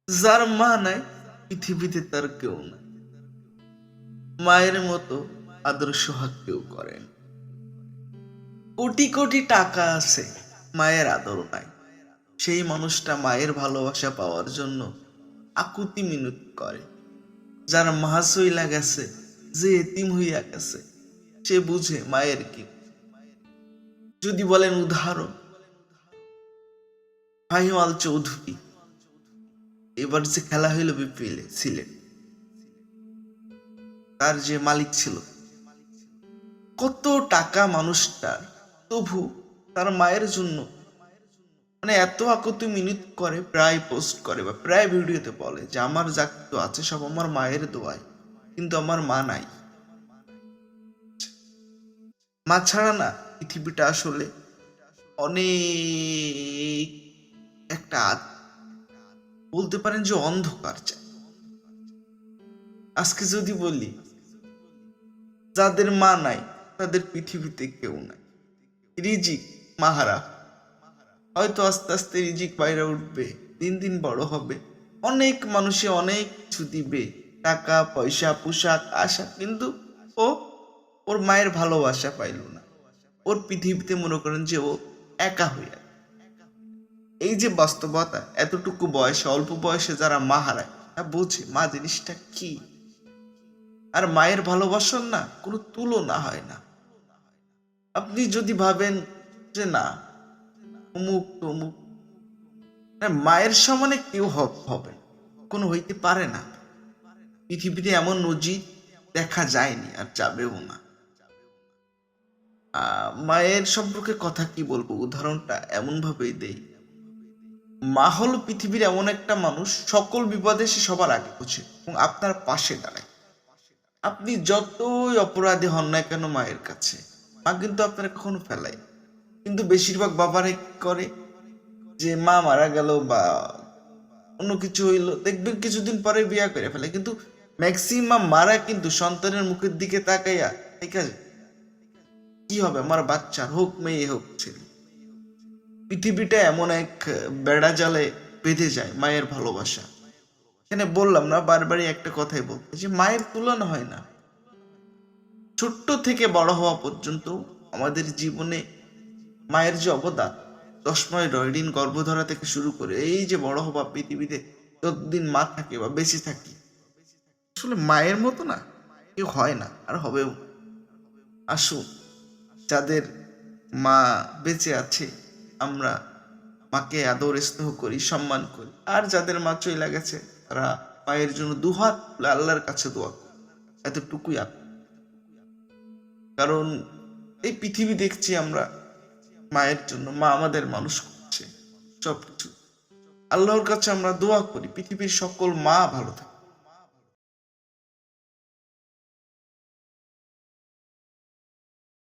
যার মা নাই পৃথিবীতে তার কেউ নাই। মায়ের মতো আদর সোহাগ কেউ করেন। কোটি কোটি টাকা আছে, মায়ের আদর নাই। সেই মানুষটা মায়ের ভালোবাসা পাওয়ার জন্য আকুতি মিনতি করে। যার মা চইলা গেছে, যে এতিম হইয়া গেছে, সে বুঝে মায়ের কি। যদি বলেন উদাহরণ, ফাহিমাল চৌধুরী এবার যে খেলা হইল বিপিএল সিলেট, তার যে মালিক ছিল, কত টাকা মানুষটার, তবু তার মায়ের জন্য মানে এত আকুতি মিনতি করে, প্রায় পোস্ট করে বা প্রায় ভিডিওতে বলে যে আমার যা কিছু আছে সব আমার মায়ের দোয়ায়, কিন্তু আমার মা নাই। মা ছাড়া না পৃথিবীটা আসলে অনেক একটা বলতে পারেন যে অন্ধকার চায়। আজকে যদি বলি যাদের মা নাই তাদের পৃথিবীতে কেউ নাই। রিজিক মাহারা, হয়তো আস্তে আস্তে রিজিক বাইরে উঠবে, দিন দিন বড় হবে, অনেক মানুষে অনেক কিছু দিবে, টাকা পয়সা পোশাক আশা, কিন্তু ও ওর মায়ের ভালোবাসা পাইল না। ওর পৃথিবীতে মনে করেন যে ও একা হইয়া। এই যে বাস্তবতা, এতটুকু বয়সে, অল্প বয়সে যারা মা হারায় তা বোঝে মা জিনিসটা কি। আর মায়ের ভালোবাসার না কোনো তুলনা হয় না। আপনি যদি ভাবেন যে না অমুক তমুক, মায়ের সমানে কেউ হবে কোনো হইতে পারে না। পৃথিবীতে এমন নজির দেখা যায়নি আর যাবেও না। মায়ের সম্পর্কে কথা কি বলবো, উদাহরণটা এমন ভাবেই দেই। মা হলো পৃথিবীর এমন একটা মানুষ, সকল বিপদে সে সবার আগে বুঝে এবং আপনার পাশে দাঁড়ায়। আপনি যতই অপরাধী হন না কেন মায়ের কাছে, মা কিন্তু আপনারা কখনো ফেলায়। কিন্তু বেশিরভাগ বাবারা কি করে, যে মা মারা গেল বা অন্য কিছু হইলো, দেখবেন কিছুদিন পরে বিয়া করে ফেলে। কিন্তু ম্যাক্সিমাম মারা কিন্তু সন্তানের মুখের দিকে তাকাইয়া, ঠিক আছে কি হবে আমার বাচ্চার, হোক মেয়ে হোক ছেলে। পৃথিবীটা এমন এক বেড়া জালে বেঁধে যায় মায়ের ভালোবাসা। এখানে বললাম না, বারবারই একটা কথাই বলতে যে মায়ের তুলনা হয় না। ছোট্ট থেকে বড় হওয়া পর্যন্ত আমাদের জীবনে মায়ের যে অবদান, 10 মাস 9 দিন গর্ভধারা থেকে শুরু করে এই যে বড় হওয়া, পৃথিবীতে যতদিন মা থাকে বা বেঁচে থাকি, আসলে মায়ের মতো না কেউ হয় না আর হবেও। আসুন, যাদের মা বেঁচে আছে আমরা মাকে আদর স্নেহ করি, সম্মান করি। আর যাদের মা চলে গেছে তারা মায়ের জন্য দুহাত খুলে আল্লাহর কাছে দোয়া করে, এতটুকুই কারণ এই পৃথিবী দেখছি আমরা মায়ের জন্য, মা আমাদের মানুষ করছে সবকিছু। আল্লাহর কাছে আমরা দোয়া করি পৃথিবীর সকল মা ভালো থাকে।